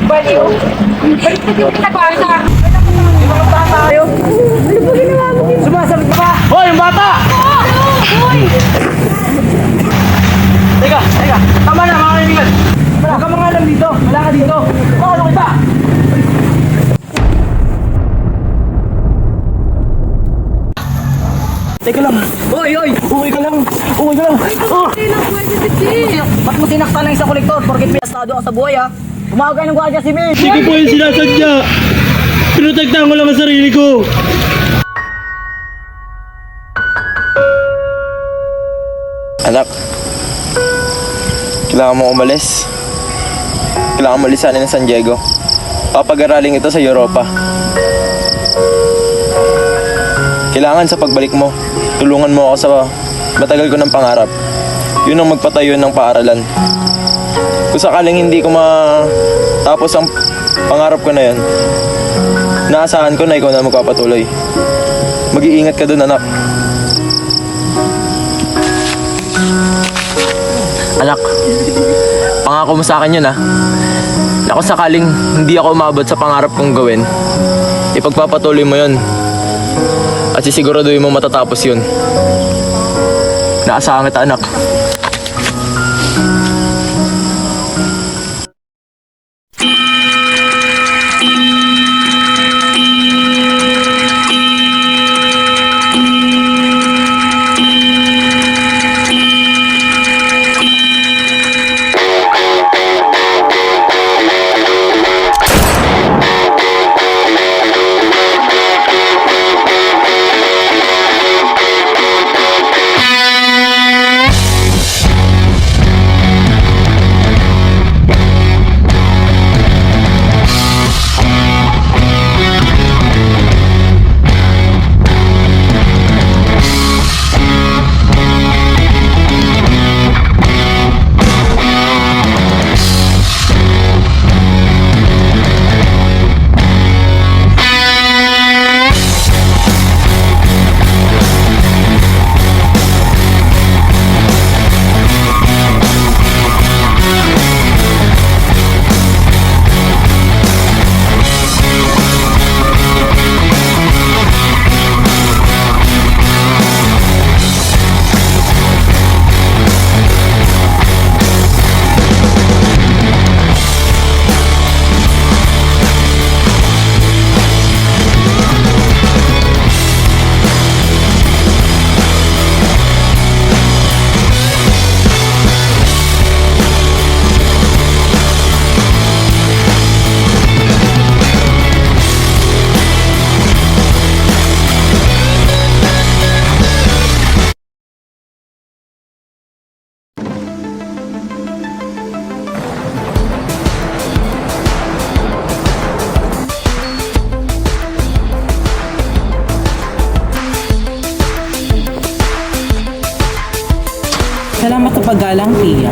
Baliw. Balik na dito na bata. Tayo. Ano ba ginawa mo? Sumasabi ka ba? Hoy, yung bata! Hoy! Teka. Tama na, mga kaibigan. Huwag ka mga alam dito. Wala ka dito. Ano kita? Teka lang. Hoy! Uwi ka lang. Oh. Ba't mo sinaktan ng isang kolektor? Porkit may asado ka sa buhay ha? Tumawag kayo ng gwardiya si May! Hindi ko po yung sinasadya. Pinotagtaan ko lang ang sarili ko. Anak, kailangan mo umalis. Kailangan mo lisanin ng San Diego. Papag-araling ito sa Europa. Kailangan sa pagbalik mo, tulungan mo ako sa matagal ko ng pangarap. Yun ang magpatayo ng paaralan. Kung sakaling hindi ko matapos ang pangarap ko na yun, naasahan ko na ikaw na magpapatuloy. Mag-iingat ka dun, anak. Anak, pangako mo sa akin yun, ha? Na kung sakaling hindi ako umabot sa pangarap kong gawin, ipagpapatuloy mo yun. At sisiguraduhin mo matatapos yun. Naasahan kita, anak. Salamat sa paggalang, Tia.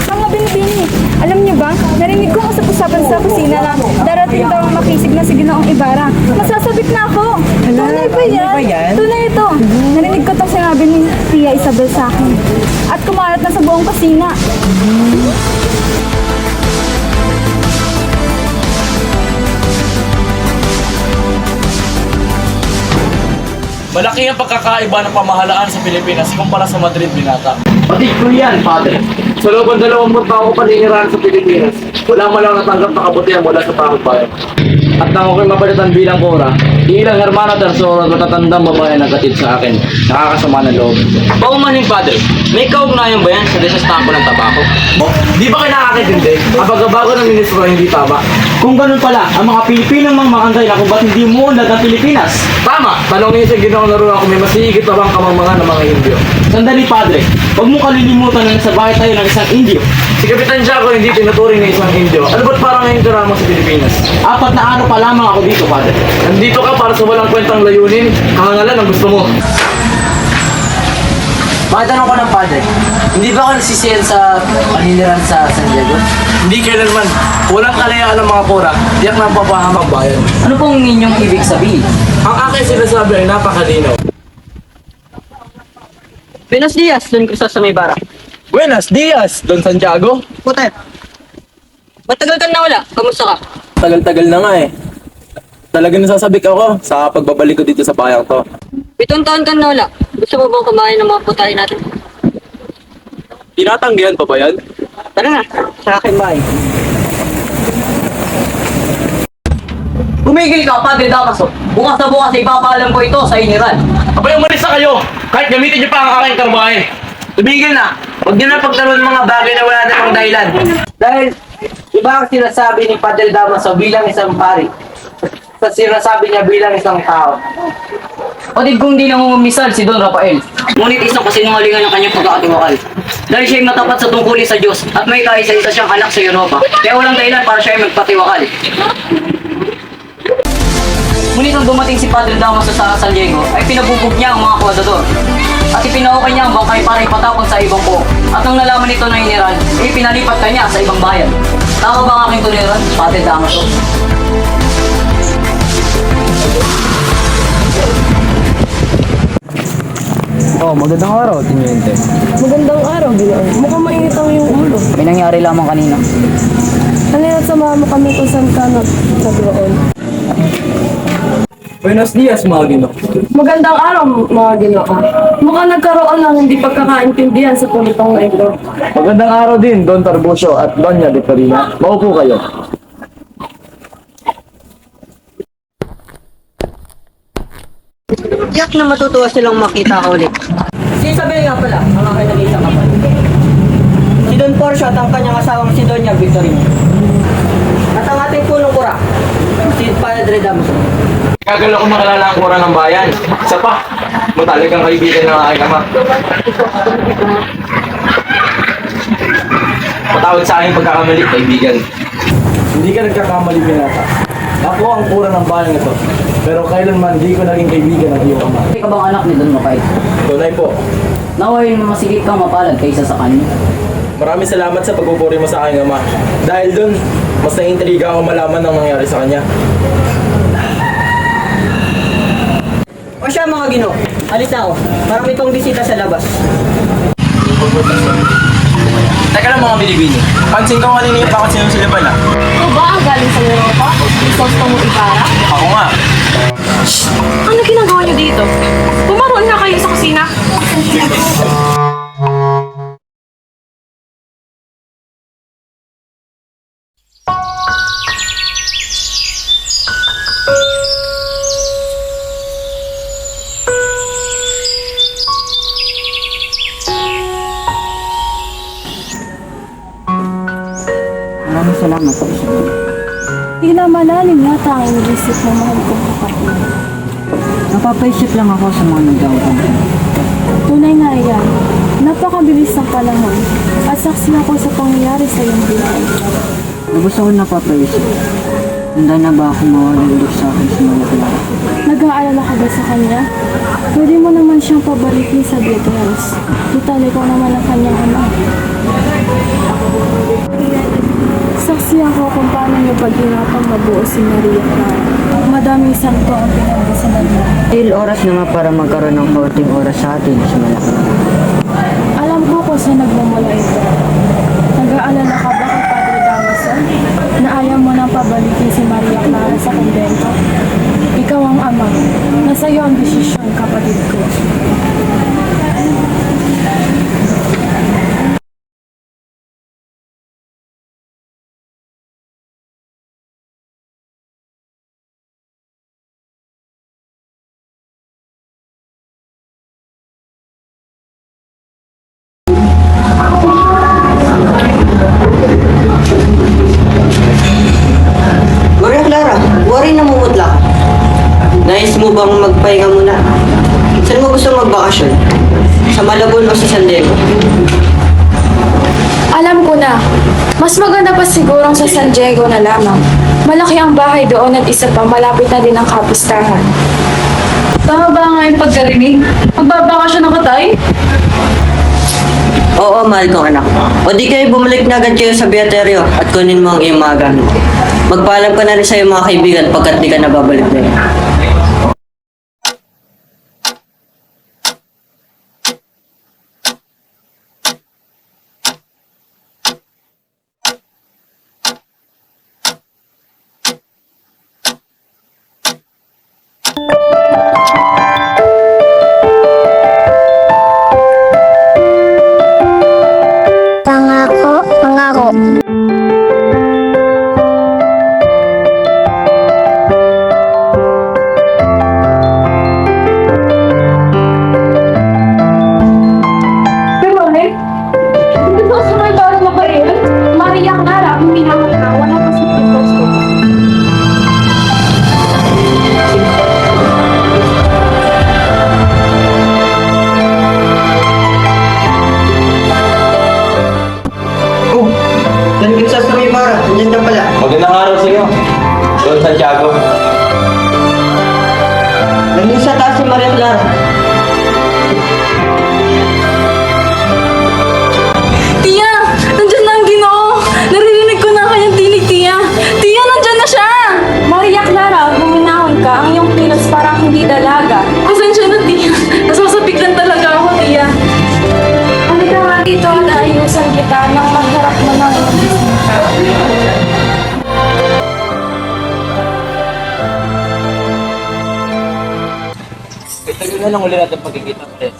Mga binibini, alam niyo ba, narinig ko usap-usapan sa kusina na darating daw ang makisig na si Ginoong Ibarra. Masasabik na ako. Tunay ba yan? Tunay ito. Narinig ko itong sinabi ni Tia Isabel sa akin. At kumalat na sa buong kusina. Malaki ang pagkakaiba ng pamahalaan sa Pilipinas kumpara sa Madrid, binata. Pati ko yan, padre. Sa loob ng 20 taon ko paninirahan sa Pilipinas, wala mo lang natanggap na kabutihan mula sa taong bayan. At nang ako'y mapalitan bilang kora, ilang hermano tersoro at matatandang babae nagkatid sa akin, nakakasama ng loob. Paumaning padre, may kaugnayan ba yan sa desastampo ng tabako? Di ba kayo nakakitindi? Kapag bago ng ministro hindi tama. Kung ganun pala, ang mga Pilipinong mamangantay na kung ba't hindi mo unlad ang Pilipinas? Tama! Tanongin sa Ginoong Laruan kung may masihigit pa bang kamangmangan ng mga Indio. Sandali, padre. Huwag mo kalilimutan na nasa bahay tayo ng isang Indio. Si Kapitan Jaco hindi tinuturing na isang Indio. Ano ba't parang ngayon ka mo sa Pilipinas? 4 na araw pa lamang ako dito, padre. Nandito ka para sa walang kwentang layunin, kahangalan ang gusto mo. Makatanong ko ng padre, hindi ba ako nagsisiyan sa paninirahan sa San Diego? Hindi kailanman. Walang kalayaan ng mga kora, tiyak na papahamang bayan. Ano pong inyong ibig sabihin? Ang aking sinasabi ay napakalinaw. Buenos dias, Don Cristo sa may bara. Buenos dias, Don Santiago. Putet. Matagal ka na wala. Kamusta ka? Tagal-tagal na nga eh. Talagang nasasabik ako sa pagbabalik ko dito sa bayang to. 7 taon ka na wala. Gusto mo bang kumain ng mga putahe natin? Tinatanggihan pa ba yan? Tara na, sa akin bahay. Tumigil ka, Padre Damaso. Bukas na bukas ipapaalam ko ito sa Iniran. Abay, umalis na kayo! Kahit gamitin niyo pa ang aking karbahe. Tumigil na! Huwag niyo na pagkaroon ng mga bagay na wala namang dahilan. Dahil iba ang sinasabi ni Padre Damaso bilang isang pari sa sinasabi niya bilang isang tao. Patid kung di nangungumisal si Don Rafael. Ngunit isang kasinungalingan ng kanyang pagkakatiwakal. Dahil siya ay matapat sa tungkulin sa Diyos at may kaisa-isa siyang anak sa Europa. Kaya walang dahilan para siya ay magpatiwakal. Ngunit nung dumating si Padre Damaso sa San Diego, ay pinabubog niya ang mga kwadador. At ipinaukan niya ang bangkay para ipatapon sa ibang po. At nang nalaman nito ng Iniran, ay pinalipat kanya sa ibang bayan. Tama ba ang aking tuliran, Padre Damaso? Oh, magandang araw, Tiniente. Magandang araw, Ginoon. Mukhang mainit ang iyong ulo. May nangyari lamang kanina. Halina't samahan mo kami kung saan ka nagroon. Buenos dias, mga Gino. Magandang araw, mga Ginoo. Mukhang nagkaroon ng hindi pagkakaintindihan sa puntong na ito. Magandang araw din, Don Tarbucio at Doña Victorina. Maupo kayo. Yak na matutuwa silang makita ka ulit. Si Isabel nga pala, ang aking nag-iisa kapatid. Si Don Porcio at ang kanyang asawang si Doña Victorina. At ang ating punong kura, si Padre Damaso. Kagalo ko makalala ang kura ng bayan. Isa pa, matalik ang kaibigan ng aking ama. Patawad sa aking pagkakamali, kaibigan. Hindi ka nagkakamali, Binata. Ako ang kura ng bayan ito. Pero kailanman di ko naging kaibigan ng iyong ama. Hindi ka bang anak ni Don Rafael? Tunay po. Nawain mo masigit kang mapalad kaysa sa kanya. Maraming salamat sa pagpupuri mo sa aking ama. Dahil dun, mas naiintriga ako malaman ang nangyari sa kanya. O siya mga Gino, alis na ako. Marami itong bisita sa labas. Teka lang mga binibini. Pansin ko kanina yung bakit sinusulipan ah. Ito ba ang galing sa Europa? Gusto mo Ibarra? Ako nga. Ano ginagawa niyo dito? Pumaroon na kayo sa kusina. Maraming salamat po. Tila malalim yata ang inisip mo, mahal kong kapatid. Napapaisip lang ako sa mga nagawa. Tunay nga yan. Napakabilis ng panahon at saksi ako sa pangyayari sa iyong buhay. Gusto ko napapaisip. Handa na ba ako mawala ulit sa akin sa mga kilala? Nag-aalala ka ba sa kanya? Pwede mo naman siyang pabalikin sa Beatles. Tutal, ikaw naman ang kanyang ama. Saksi ako kung paano niyo pag-inapang mabuo si Maria Clara. Madaming santo ang pinagdasalan niya. Dahil oras na nga para magkaroon ng kaunting oras sa atin sa malaki. Alam ko kung saan nagmumula ito. Nag-aalala ka ba kay Padre Damaso? Na ayaw mo nang pabalikin si Maria Clara sa kumbento? Ikaw ang ama. Nasa iyo ang desisyon, kapatid ko. Maria Clara, worry na mumutla ka. Nais mo bang magpahinga muna? Saan mo gusto magbakasyon? Sa Malabon o sa San Diego? Alam ko na. Mas maganda pa sigurong sa San Diego na lamang. Malaki ang bahay doon at isa pa malapit na din ang kapistahan. Tama ba nga yung pagkarinig? Magbabakasyon ako, tay? Oo, mahal kong anak. O di kayo bumalik na agad kayo sa Beaterio at kunin mo ang iyong mga gamit. Magpaalam ka na rin sa iyong mga kaibigan pagkat di ka nababalik na yun. Santiago. Nandun sa taas si Maria Clara. Tia! Nandyan na ang Ginoo! Naririnig ko na ang kanyang tinig, Tia! Tia, nandyan na siya! Maria Clara, buminahon ka. Ang iyong kilos parang hindi dalaga. Pasensya na, Tia. Nasasapik lang talaga ako, Tia. Halika nga dito at ayusan kita nang magharap mo ng Itagal na lang uli natin pagkikita ulit.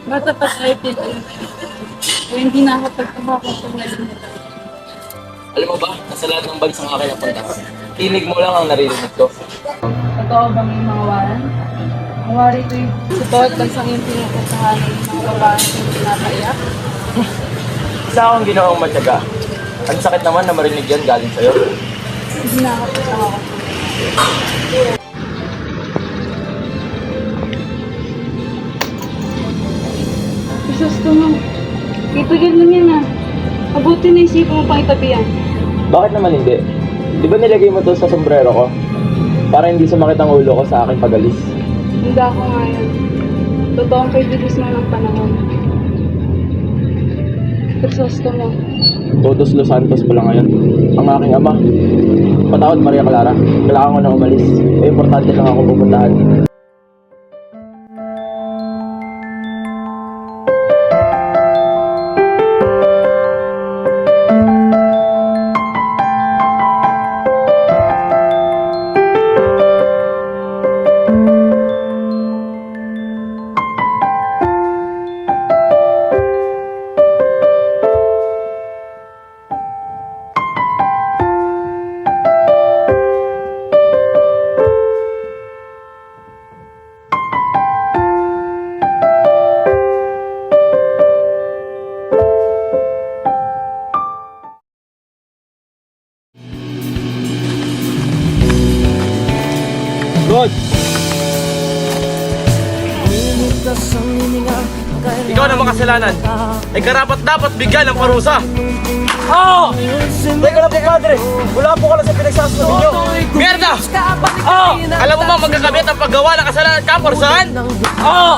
bata pa tayo, Tito. Kaya hindi na ako pagkabakang pangalan. Alam mo ba, nasa lahat ng bansang akin napunta. Tinig mo lang ang naririnig ko. Totoo ba may mga waran? Mawari ito yung sa bawat bansang yung pinupuntahan ng mga babae yung pinapaiyak. Isa akong ginawang matyaga. Ang sakit naman na marinig yan galing sa'yo. Hindi na ako pagkabakang. Gusto mo. Ipigil mo yan ah. Mabuti na isipan mo pang itabi yan. Bakit naman hindi? Di ba nilagay mo to sa sombrero ko? Para hindi sumakit ang ulo ko sa aking pagalis. Hindi ako nga yan. Totoong kaibigus mo ng panahon. Gusto mo. Todos Los Santos pa lang ngayon. Ang aking ama. Patawad Maria Clara. Kailangan ko na umalis. Eh, importante lang ako pupuntahan. God! Ikaw na makasalanan. Ay karapat dapat bigyan ng parusa. Oo! Teka lang po, Padre. Wala po ka lang sa pinagsasabi niyo. Mierda! Oo! Alam mo ba magkakabit ang paggawa ng kasalanan at kaparusahan? Oo!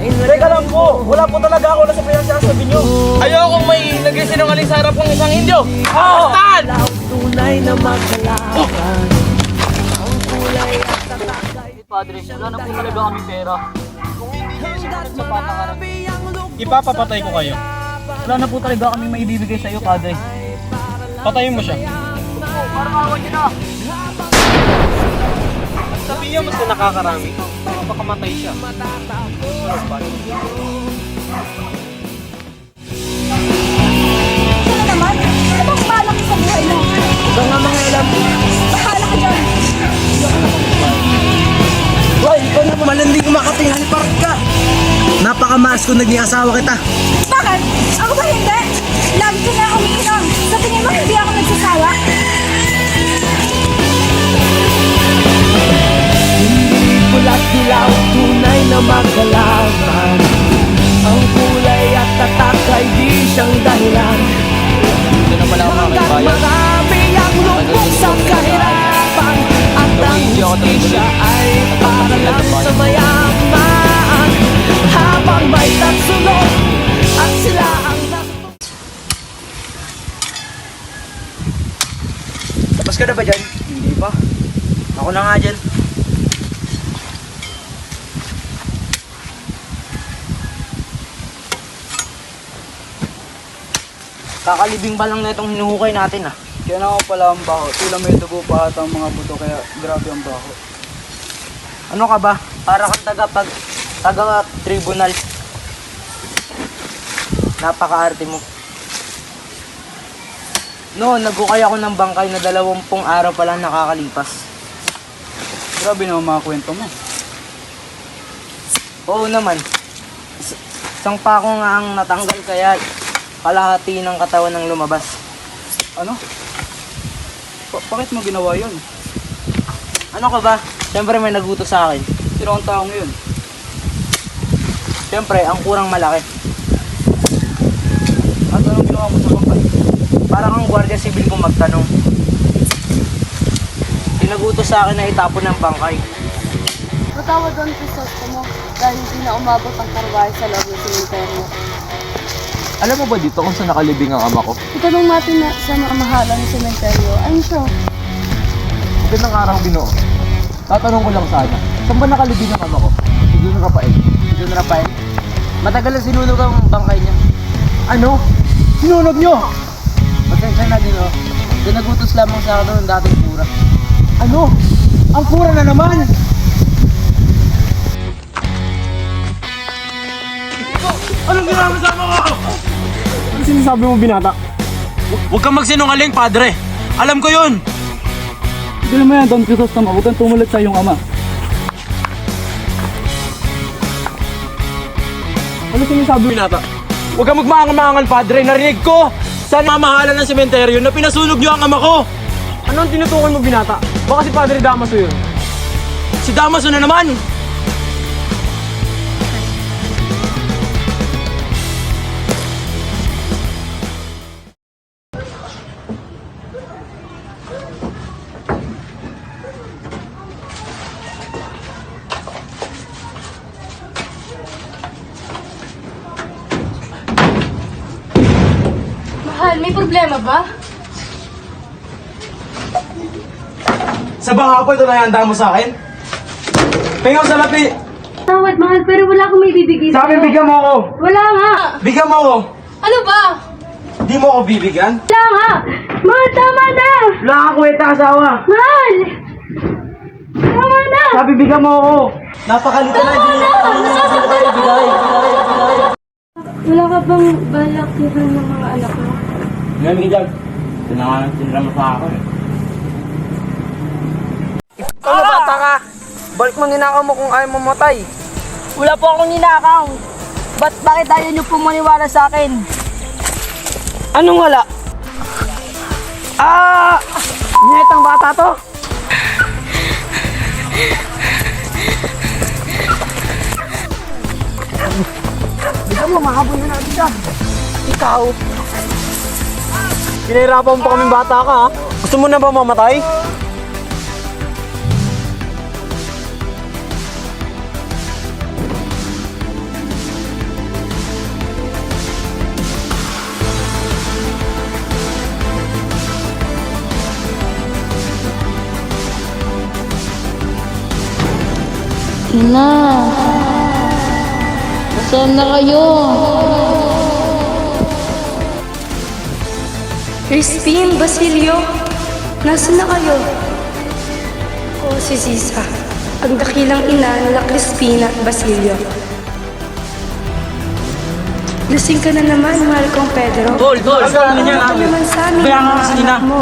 Teka lang po. Wala po talaga ako na sa pinagsasabi niyo. Ayokong may nagsisinungaling sa harap ng isang Indio. Oo! Staan! Padre, wala na po talaga kami pera. Ipapapatay ko kayo. Wala na po talaga kami maibibigay sa iyo, Padre. Patayin mo siya. Parang awan niyo na. Sabihin mo sa nakakarami. Mapakamatay siya. Ano naman? Ano bang balak sa buhay mo? Ikaw nga mga alam. Bahala ka dyan. Hoy, ikaw naman. Malanding makatinghal park ka. Napakamaas kung naging asawa kita. Bakit? Ako ba hindi? Lagi ko na umiinom. Sa tingin mo hindi ako nagsasawa? Pula't dilaw, tunay na magkalaban. Ang kulay at tatak ay di siyang dahilan. Ito na pala ang mga Hanggang bayan. marami ang lubog sa kahirapan. At ang justisya ay para lang sa mayaman. Habang may tatsulog at sila ang Tapos ka na ba dyan? Hindi pa. Ako na nga dyan. Kakalibing pa lang na itong hinuhukay natin ah. Kaya na ako pala ang baho. Tila may dugo pa ata ang mga buto kaya grabe ang baho. Ano ka ba? Para kang taga-tribunal. Napaka-arte mo. Noon, naghukay ako ng bangkay na 20 araw pa lang nakakalipas. Grabe naman mga kwento mo. Oo naman. Isang pako nga ang natanggal kaya kalahati ng katawan ng lumabas. Ano? Bakit mo ginawa yun? Ano ka ba? Siyempre may nagutos sa akin. Sino ang taong yun? Siyempre, ang kurang malaki. At anong ginawa mo sa bangkay? Para kang gwardiya sibil kung magtanong. Pinagutos sa akin na itapon ng bangkay. Matawad doon sa sosto mo dahil hindi na umabot ang karwahe sa loob ng sementeryo. Alam mo ba dito kung saan nakalibing ang ama ko? Itanong natin na sa maamahalan ng sementeryo. Ano siya? Magandang araw, Ginoo. Tatanong ko lang sana, saan ba nakalibing ang ama ko? Si Don Rafael. Si Don Rafael? Matagal na sinunog ang bangkay niya. Ano? Sinunog nyo? Pasensya na din, oh. Pinagutos lamang sa akin ng dating pura. Ano? Ang pura na naman! Anong ginawa mo sa ama ko? Ano sinasabi mo, binata? Huwag kang magsinungaling, padre. Alam ko yun. Hindi naman yan, Don Crisostomo. Huwag kang tumulat sa iyong ama. Ano sinasabi mo, binata? Huwag kang magmaangal-maangal, padre. Narinig ko sa mamahalan ng sementeryo na pinasunog niyo ang ama ko. Ano ang tinutukan mo, binata? Baka si Padre Damaso yun. Si Damaso na naman! Mahal, may problema ba? Sa banga po ito na ihanda mo sa akin? Pingaw sa lapi! Tawad, mahal, pero wala akong may bibigay Sabi, bigyan mo ako! Wala nga! Bigyan mo ako! Ano ba? Di mo ako bibigyan? Wala nga! Mahal, tama na! Wala kang kwenta, asawa! Mahal! Tama na! Sabi, bigyan mo ako! Napakalita na, hindi mo ako bigay. Wala ka bang balak tignan ng mga anak mo? Ngayon, Miguel, sinama sa ako eh. Ikaw na bata ka! Balik mo ninakaw mo kung ayaw mo matay. Wala po akong ninakaw. Bakit ayaw niyo po maniwala sa akin? Anong wala? Netang bata to? Bigyan mo, mahabol na natin siya. Ikaw? Pinahirapan mo pa kaming bata ka, ha? Gusto mo na ba mamatay? Ina! Nasaan na kayo? Crispin, Basilio, nasaan na kayo? Oo, si Sisa. Ang dakilang ina nila Crispina at Basilio. Lasing ka na naman, mahal kong Pedro. Tol, Ano niya, Ano naman sa amin, Kaya nga mga kasi nila. anak mo.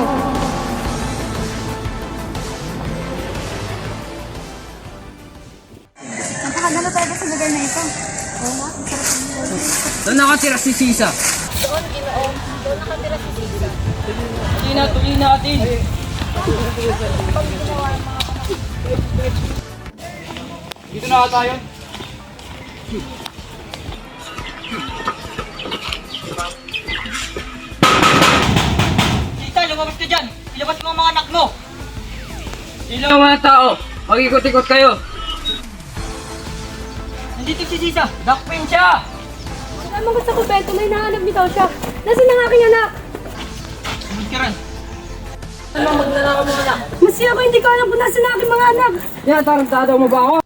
Napakaganda talaga sa lugar na ito. Doon nakatira si Sisa. Tuloy natin. Dito na tayo. Sisa, lumabas ka dyan. Ilabas mo ang mga anak mo. Ilang mga tao. Mag-ikot-ikot kayo. Nandito si Sisa. Dakpin siya. Wala mong gusto ko, Beto. May nahanap ni siya. Nasaan ang aking anak? Sunod ka rin. Masi ako, hindi ko alam kung nasaan ang aking mga anak. Yan, tarantado mo ba ako?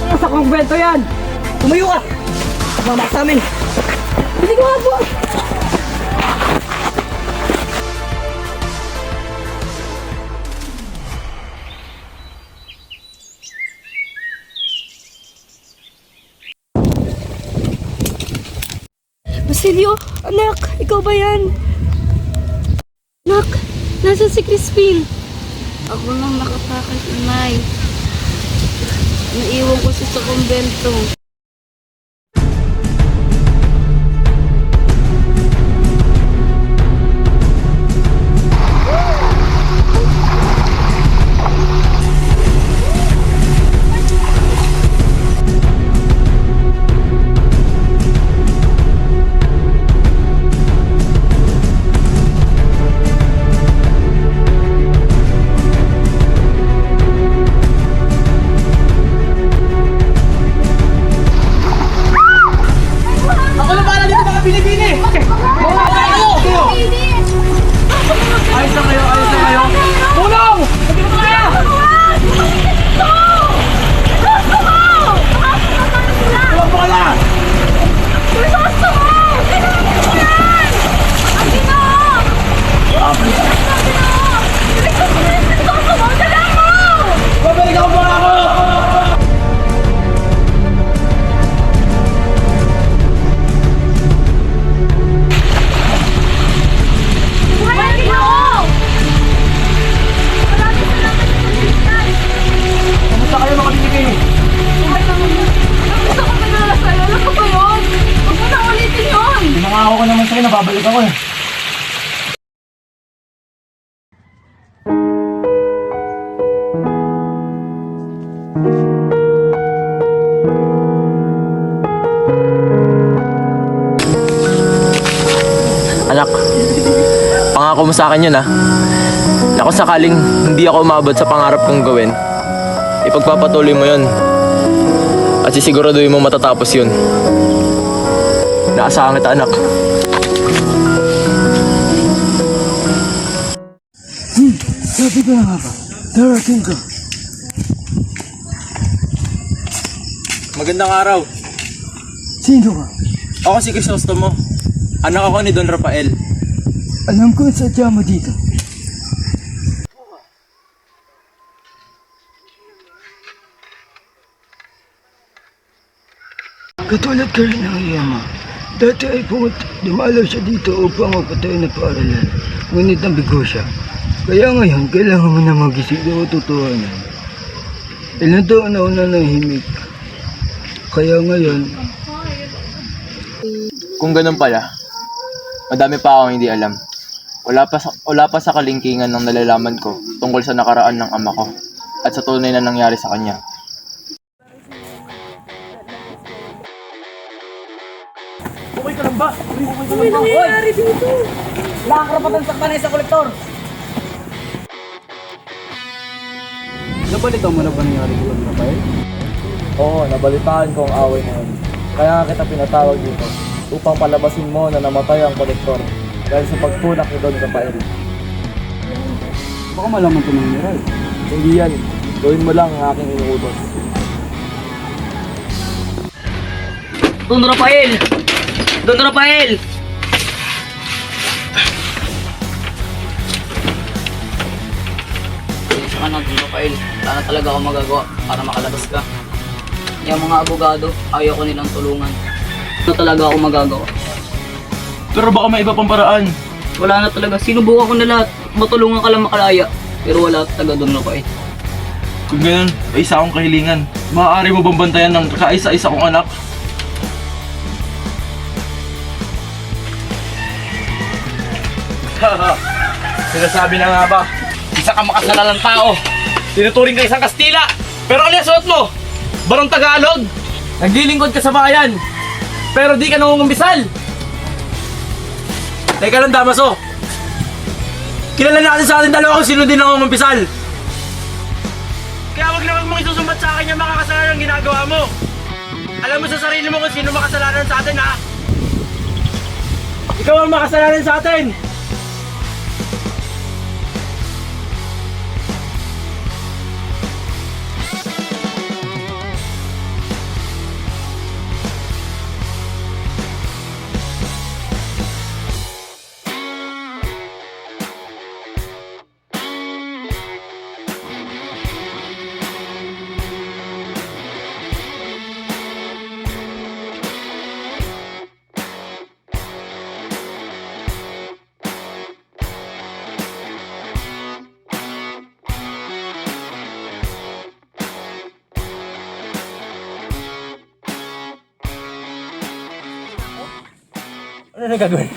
Ano sa kumbento yan? Tumayo ka! Mamak sa amin! Hindi ko nga po. Basilio, anak, ikaw ba yan? Anak, nasaan si Crispin? Ako lang nakatakas, inay. Naiwan ko siya sa kumbento. babalik ako eh. Anak, pangako mo sa akin yun, ha? Na kung sakaling hindi ako umabot sa pangarap kong gawin, ipagpapatuloy mo yun. At sisiguraduhin mo matatapos yun. Naasahan kita, anak. Sabi ko na nga ba, darating ka. Magandang araw. Sino ka? Ako si Crisostomo. Anak ako ni Don Rafael. Alam ko sa sadya mo dito. Katulad ka rin ng iyama. Dati ay dumalaw siya dito upang mapatay na paaralan. Ngunit nabigo siya. Kaya ngayon, kailangan mo na magising na totohanan. Ilan taon na una ng himik. Kaya ngayon, Kung ganun pala, madami pa akong hindi alam. Wala pa sa kalingkingan ng nalalaman ko tungkol sa nakaraan ng ama ko at sa tunay na nangyari sa kanya. Ano nangyayari dito? Wala kang karapatan saktan sa kolektor. Nabalitan mo na ba nangyari ko, Rafael? Oo, nabalitaan ko ang away na yun. Kaya nga kita pinatawag dito upang palabasin mo na namatay ang kolektor dahil sa pagtulak ni Don Rafael. Baka malaman ito ng Miral. Hindi yan. Gawin mo lang ang aking inuutos. Don Rafael! Don Rafael! Pasensya ka na, Don Rafael. Wala na talaga ako magagawa para makalabas ka. Yung mga abogado, ayaw ko nilang tulungan. Wala talaga ako magagawa. Pero baka may iba pang paraan. Wala na talaga. Sinubukan ko na lahat. Matulungan ka lang makalaya. Pero wala talaga, Don Rafael. Kung ganun, ay isa akong kahilingan. Maaari mo bang bantayan ng kaisa-isa kong anak? Sinasabi na nga ba, isa ka makasalanan tao. Tinuturing ka isang Kastila. Pero ano yung suot mo? Barong Tagalog. Naglilingkod ka sa bayan. Pero di ka nangungumbisal. Teka lang, Damaso. Kilala natin sa ating dalawa kung sino din nangungumbisal. Kaya wag na wag mong isusumbat sa akin yung makakasalanan ng ginagawa mo. Alam mo sa sarili mo kung sino makasalanan sa atin, ha? Ikaw ang makasalanan sa atin. Ano na gagawin?